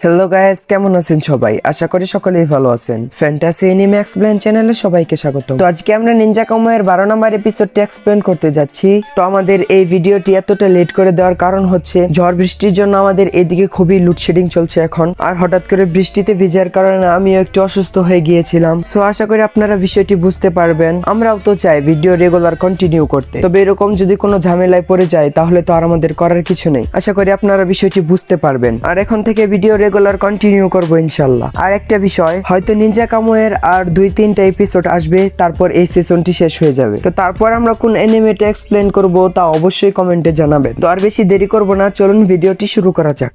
Hello guys, কেমন আছেন সবাই? আশা করি সকলেই ভালো আছেন। ফ্যান্টাসি এনিমে এক্সপ্লেন চ্যানেলে সবাইকে স্বাগত। তো আজকে আমরা নিনজা কামোয়ের 12 নম্বর এপিসোডটি এক্সপ্লেন করতে যাচ্ছি। তো আমাদের এই ভিডিওটি এতটা লেট করে দেওয়ার কারণ হচ্ছে ঝড় বৃষ্টির জন্য আমাদের এদিকে খুবই লোডশেডিং চলছে এখন। আর হঠাৎ করে বৃষ্টিতে ভিজার কারণে আমিও একটু অসুস্থ হয়ে গিয়েছিলাম। সো আশা করি আপনারা বিষয়টি বুঝতে পারবেন। আমরাও তো চাই ভিডিও রেগুলার কন্টিনিউ করতে, তবে এরকম যদি কোনো ঝামেলায় পড়ে যায় তাহলে তো আর আমাদের করার কিছু নেই। আশা করি আপনারা বিষয়টি বুঝতে পারবেন। আর এখন থেকে ভিডিও রেগুলার কন্টিনিউ করবো ইনশাল্লাহ। আর একটা বিষয়, হয়তো নিনজা কামোয়ের আর 2-3টা এপিসোড আসবে, তারপর এই সিজনটি শেষ হয়ে যাবে। তো তারপর আমরা কোন এনিমেটা এক্সপ্লেন করব তা অবশ্যই কমেন্টে জানাবেন। তো আর বেশি দেরি করব না, চলুন ভিডিওটি শুরু করা যাক।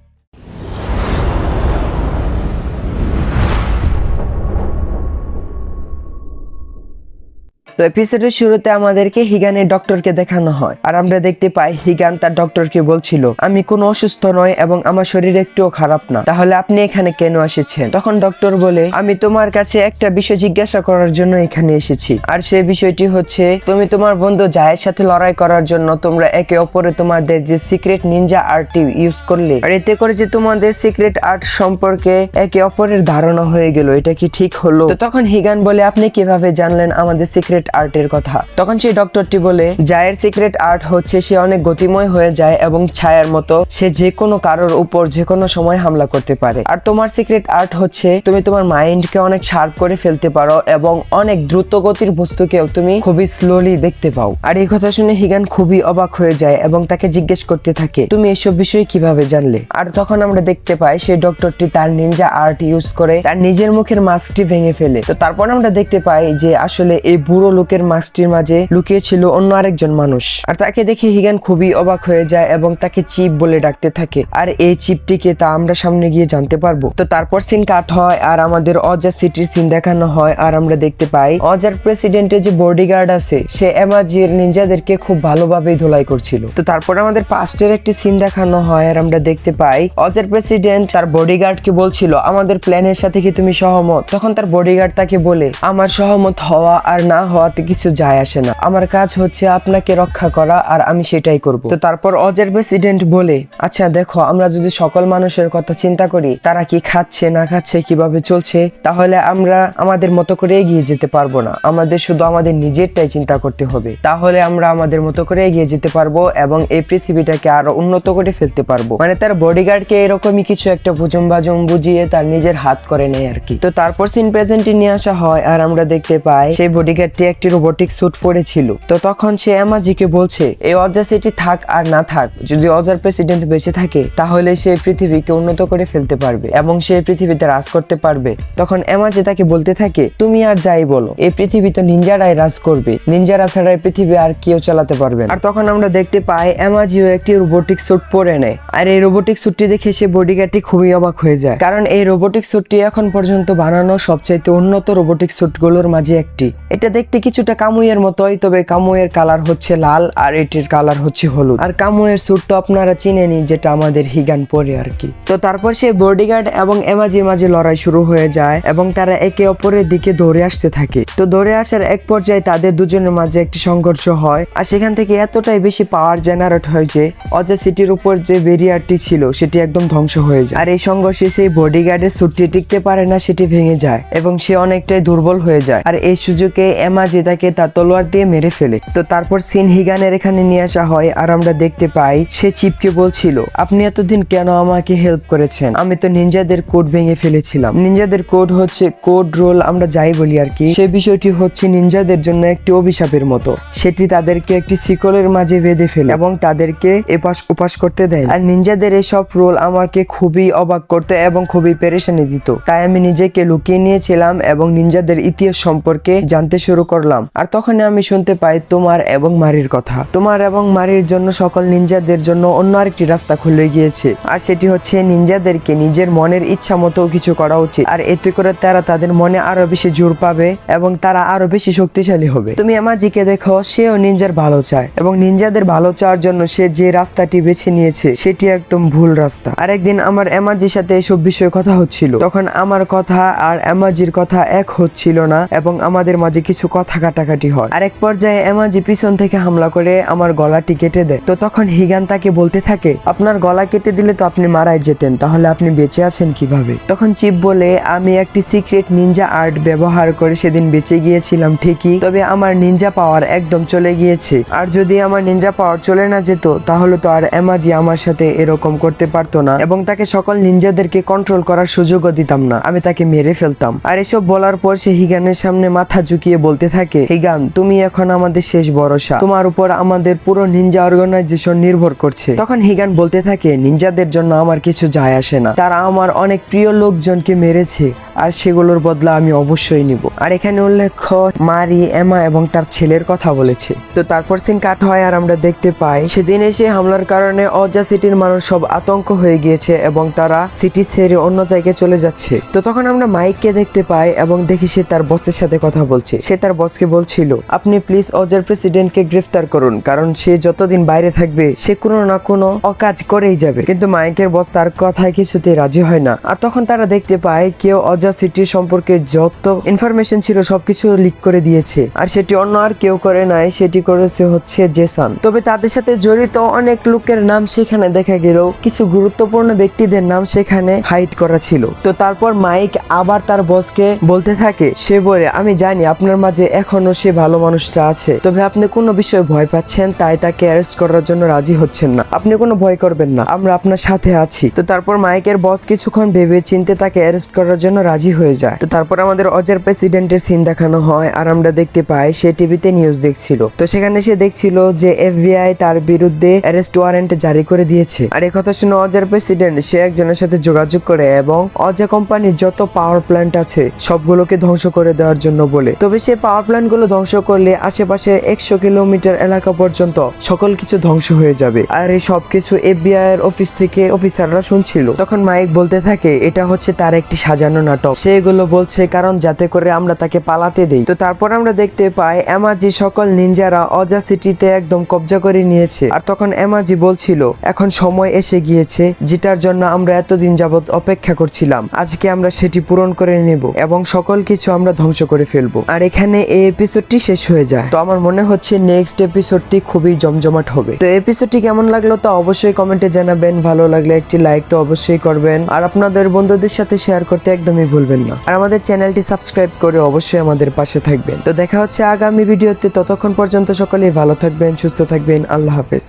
তো এপিসোডের শুরুতে আমাদেরকে হিগানের ডক্টরকে দেখানো হয়, আর আমরা দেখতে পাই হিগান তার ডক্টরকে বলছিল, আমি কোনো অসুস্থ নয় এবং আমার শরীর একটুও খারাপ না, তাহলে আপনি এখানে কেন এসেছেন? তখন ডক্টর বলে, আমি তোমার কাছে একটা বিষয় জিজ্ঞাসা করার জন্য এখানে এসেছি। আর সেই বিষয়টি হচ্ছে, তুমি তোমার বন্ধু জায়ের সাথে লড়াই করার জন্য তোমরা একে অপরে তোমাদের যে সিক্রেট নিনজা আর্টটি ইউজ করলে, আর এতে করে যে তোমাদের সিক্রেট আর্ট সম্পর্কে একে অপরের ধারণা হয়ে গেল, এটা কি ঠিক হলো? তো তখন হিগান বলে, আপনি কিভাবে জানলেন আমাদের সিক্রেট আর্টের কথা? তখন সেই ডক্টরটি বলে, জায়ের সিক্রেট আর্ট হচ্ছে সে অনেক গতিময় হয়ে যায় এবং ছায়ার মতো, সে যে কোনো কারোর উপর যে কোনো সময় হামলা করতে পারে। আর তোমার সিক্রেট আর্ট হচ্ছে তুমি তোমার মাইন্ডকে অনেক শার্প করে ফেলতে পারো এবং অনেক দ্রুত গতির বস্তুকেও তুমি খুবই স্লোলি দেখতে পাও। আর এই কথা শুনে হিগান খুবই অবাক হয়ে যায় এবং তাকে জিজ্ঞেস করতে থাকে, তুমি এসব বিষয়ে কিভাবে জানলে? আর তখন আমরা দেখতে পাই সেই ডক্টরটি তার নিনজা আর্ট ইউজ করে তার নিজের মুখের মাস্কটি ভেঙে ফেলে। তো তারপর আমরা দেখতে পাই যে আসলে এই বুড়ো লোকের মাস্কটির মাঝে লুকিয়ে ছিল অন্য আরেকজন মানুষ। আর তাকে দেখে হিগান খুবই অবাক হয়ে যায় এবং তাকে চিপ বলে ডাকতে থাকে। আর এই চিপটিকে তা আমরা সামনে গিয়ে জানতে পারবো। তো তারপর সিন কাট হয় আর আমাদের অজার সিটির সিন দেখানো হয়। আর আমরা দেখতে পাই অজার প্রেসিডেন্টের যে বডিগার্ড আছে, সে এমাজির নিনজাদেরকে খুব ভালোভাবেই ধোলাই করছিল। তো তারপর আমাদের পাস্টের একটি সিন দেখানো হয় আর আমরা দেখতে পাই অজার প্রেসিডেন্ট তার বডিগার্ডকে বলছিল, আমাদের প্ল্যানের সাথে কি তুমি সহমত? তখন তার বডিগার্ড তাকে বলে, আমার সহমত হওয়া আর না হওয়াতে কিছু যায় আসে না, আমার কাজ হচ্ছে আপনাকে রক্ষা করা আর আমি সেটাই করব। তো তারপর অজার প্রেসিডেন্ট বলে, আচ্ছা দেখো, আমরা যদি সকল মানুষের কথা চিন্তা করি, তারা কি খাচ্ছে না খাচ্ছে, কিভাবে চলছে, তাহলে আমরা আমাদের মতো করে এগিয়ে যেতে পারবো না। আমাদের শুধু আমাদের নিজেরটাই চিন্তা করতে হবে, তাহলে আমরা আমাদের মতো করে এগিয়ে যেতে পারবো এবং এই পৃথিবীটাকে আরো উন্নত করে ফেলতে পারবো। মানে তার বডিগার্ডকে এরকমই কিছু একটা বুঝুম বাজুম বুঝিয়ে তার নিজের হাত করে নেয় আর কি। তো তারপর সিন প্রেজেন্টে নিয়ে আসা হয় আর আমরা দেখতে পাই সেই বডিগার্ডটি একটি রোবোটিক স্যুট পরেছিল। তো তখন সে এমাজিকে বলছে, এই অজার সিটি থাক আর না থাক, যদি অজার প্রেসিডেন্ট বেঁচে থাকে তাহলে সে পৃথিবীকে উন্নত করে ফেলতে পারবে এবং সে পৃথিবীতে রাজ করতে পারবে। তখন এমাজি তাকে বলতে থাকে, তুমি আর যাই বলো, এই পৃথিবী তো নিনজারাই রাজ করবে, নিনজারা ছাড়া এই পৃথিবী আর কেউ চালাতে পারবে না। আর তখন আমরা দেখতে পাই এমাজিও একটি রোবোটিক স্যুট পরে নেয়। আর এই রোবোটিক স্যুটটি দেখে সে বডিগার্ডটি খুবই অবাক হয়ে যায়, কারণ এই রোবোটিক স্যুটটি এখন পর্যন্ত বানানো সবচাইতে উন্নত রোবোটিক স্যুটগুলোর মাঝে একটি। এটা দেখতে কিছুটা কামুইয়ের মতোই, তবে কামুইয়ের কালার হচ্ছে লাল আর এটির কালার হচ্ছে হলুদ। আর কামুইয়ের স্যুট তো আপনারা চিনেনি, যেটা আমাদের হিগান পরে আর কি। তো তারপর সে বডিগার্ড এবং এমাজির মাঝে লড়াই শুরু হয়ে যায় এবং তারা একে অপরের দিকে দৌড়ে আসতে থাকে। তো দৌড়ে আসার এক পর্যায়ে তাদের দুজনের মাঝে একটি সংঘর্ষ হয় আর সেখান থেকে এতটাই বেশি পাওয়ার জেনারেট হয় যে অজা সিটির উপর যে ব্যারিয়ারটি ছিল সেটি একদম ধ্বংস হয়ে যায়। আর এই সংঘর্ষে সেই বডিগার্ডের স্যুটটি টিকতে পারে না, সেটি ভেঙে যায় এবং সে অনেকটাই দুর্বল হয়ে যায়। আর এই সুযোগে এমাজি তাকে তার তলোয়ার দিয়ে মেরে ফেলে। তো তারপর সিন হিগানের এখানে নিয়ে আসা হয় আর আমরা দেখতে পাই সে চিপকে বলছিল, আপনি এতদিন কেন আমাকে হেল্প করেছেন? আমি তো নিনজাদের কোড ভেঙে ফেলেছিলাম। নিনজাদের কোড হচ্ছে কোড রোল, আমরা যাই বলি আর কি। সে বিষয়টি হচ্ছে নিনজাদের জন্য একটি অভিশাপের মতো, সেটি তাদেরকে একটি শিকলের মাঝে বেঁধে ফেলে এবং তাদেরকে এপাশ ওপাশ করতে দেয়। আর নিনজাদের এসব রোল আমাকে খুবই অবাক করতে এবং খুবই পেরেশানি দিত, তাই আমি নিজেকে লুকিয়ে নিয়েছিলাম এবং নিনজাদের ইতিহাস সম্পর্কে জানতে শুরু করলাম। আর তখন আমি শুনতে পাই তোমার এবং মারির কথা। তোমার এবং মারির জন্য সকল নিনজাদের জন্য অন্য আরেকটি রাস্তা খুলে গিয়েছে, আর সেটি হচ্ছে নিনজাদেরকে নিজের মনের ইচ্ছা মতো কিছু করা উচিত। আর এতে করে তারা তাদের মনে আরো বেশি জোর পাবে এবং তারা আরো বেশি শক্তিশালী হবে। তুমি এমাজিকে দেখো, সেও নিনজার ভালো চায় এবং নিনজাদের ভালো চাওয়ার জন্য সে যে রাস্তাটি বেছে নিয়েছে সেটি একদম ভুল রাস্তা। আরেকদিন আমার এমাজির সাথে এসব বিষয়ে কথা হচ্ছিল, তখন আমার কথা আর এমাজির কথা এক হচ্ছিল না এবং আমাদের মাঝে কিছু কথা কথা কাটাকাটি হয়। আর এক পর্যায়ে এমাজি পিছন থেকে হামলা করে আমার গলাটি কেটে দেয়। তো তখন হিগান তাকে বলতে থাকে, আপনার গলা কেটে দিলে তো আপনি মারাই যেতেন, তাহলে আপনি বেঁচে আছেন কিভাবে? তখন চিপ বলে, আমি একটি সিক্রেট নিনজা আর্ট ব্যবহার করে সেদিন বেঁচে গিয়েছিলাম ঠিকই, তবে আমার নিনজা পাওয়ার একদম চলে গিয়েছে। আর যদি আমার নিনজা পাওয়ার চলে না যেত তাহলে তো আর এমাজি আমার সাথে এরকম করতে পারতো না, এবং তাকে সকল নিনজাদেরকে কন্ট্রোল করার সুযোগও দিতাম না, আমি তাকে মেরে ফেলতাম। আর এসব বলার পর সে হিগানের সামনে মাথা ঝুঁকিয়ে বলতে থাকে, হিগান তুমি এখন আমাদের শেষ ভরসা, তোমার উপর আমাদের পুরো নিনজা অর্গানাইজেশন নির্ভর করছে। তখন হিগান বলতে থাকে, নিনজাদের জন্য আমার কিছু যায় আসে না, তারা আমার অনেক প্রিয় লোকজনকে মেরেছে আর সেগুলোর বদলা আমি অবশ্যই নিব। আর এখানে উল্লেখ্য মারি, এমা এবং তার ছেলের কথা বলেছে। তো তারপর সিন কাট হয় আর আমরা দেখতে পাই সেদিন এসে হামলার কারণে অজা সিটির মানুষ সব আতঙ্ক হয়ে গিয়েছে এবং তারা সিটি ছেড়ে অন্য জায়গায় চলে যাচ্ছে। তো তখন আমরা মাইককে দেখতে পাই এবং দেখি সে তার বসের সাথে কথা বলছে। সে তার বসকে বলছিল, আপনি প্লিজ অজার প্রেসিডেন্টকে গ্রেফতার করুন, কারণ সে যতদিন বাইরে থাকবে সে কোনো না কোনো অকাজ করেই যাবে। কিন্তু মাইকের বস তার কথায় কিছুতেই রাজি হয় না। আর তখন তারা দেখতে পায় কেউ অজা সিটি সম্পর্কে যত ইনফরমেশন ছিল সবকিছু লিক করে দিয়েছে, আর সেটি অন্য আর কেউ করে নাই, সেটি করেছে হচ্ছে জেসান। তবে তাদের সাথে জড়িত অনেক লোকের নাম সেখানে দেখা গেল, কিছু গুরুত্বপূর্ণ ব্যক্তিদের নাম সেখানে হাইড করা ছিল। তো তারপর মাইক আবার তার বসকে বলতে থাকে, সে বলে, আমি জানি আপনার মাঝে এখনো সে ভালো মানুষটা আছে, তবে আপনি কোনো বিষয়ে ভয় পাচ্ছেন তাই তাকে অ্যারেস্ট করার জন্য রাজি হচ্ছেন না। আপনি কোনো ভয় করবেন না, আমরা আপনার সাথে আছি। তো তারপর মাইকের বস কিছুক্ষণ ভেবে চিন্তে তাকে অ্যারেস্ট করার জন্য রাজি হয়ে যায়। তো তারপর আমাদের অজার প্রেসিডেন্টের সিন দেখানো হয় আর আমরা দেখতে পাই সে টিভিতে নিউজ দেখছিল। তো সেখানে সে দেখছিল যে এফবিআই তার বিরুদ্ধে অ্যারেস্ট ওয়ারেন্ট জারি করে দিয়েছে। আর এই কথা শুনে অজার প্রেসিডেন্ট সে একজনের সাথে যোগাযোগ করে এবং অজা কোম্পানির যত পাওয়ার প্ল্যান্ট আছে সবগুলোকে ধ্বংস করে দেওয়ার জন্য বলে। তবে সে পাওয়ার প্ল্যান্ট গুলো ধ্বংস করলে আশেপাশে 100 কিলোমিটার এলাকা পর্যন্ত সকল কিছু ধ্বংস হয়ে যাবে। আর এই সবকিছু এফবিআই এর অফিস থেকে অফিসাররা শুনছিল। তখন মাইক বলতে থাকে, এটা হচ্ছে তার একটি সাজানো নাটক, সে এগুলো বলছে কারণ যাতে করে আমরা তাকে পালাতে দেই। তো তারপর আমরা দেখতে পাই এমাজি সকল নিনজারা অজা সিটিতে একদম কবজা করে নিয়েছে। আর তখন এমাজি বলছিল, এখন সময় এসে গিয়েছে যেটার জন্য আমরা এতদিন যাবত অপেক্ষা করছিলাম, আজকে আমরা সেটি পূরণ করে নেব এবং সকল কিছু আমরা ধ্বংস করে ফেলবো। আর এখানে এই এপিসোডটি শেষ হয়ে যায়। তো আমার মনে হচ্ছে নেক্সট এপিসোডটি খুবই জমজমাট হবে। তো এপিসোডটি কেমন লাগলো তা অবশ্যই কমেন্টে জানাবেন, ভালো লাগলে একটি লাইক তো অবশ্যই করবেন, আর আপনাদের বন্ধুদের সাথে শেয়ার করতে একদমই ভুলবেন না। আর আমাদের চ্যানেলটি সাবস্ক্রাইব করে অবশ্যই আমাদের পাশে থাকবেন। তো দেখা হচ্ছে আগামী ভিডিওতে, ততক্ষণ পর্যন্ত সকলেই ভালো থাকবেন, সুস্থ থাকবেন, আল্লাহ হাফেজ।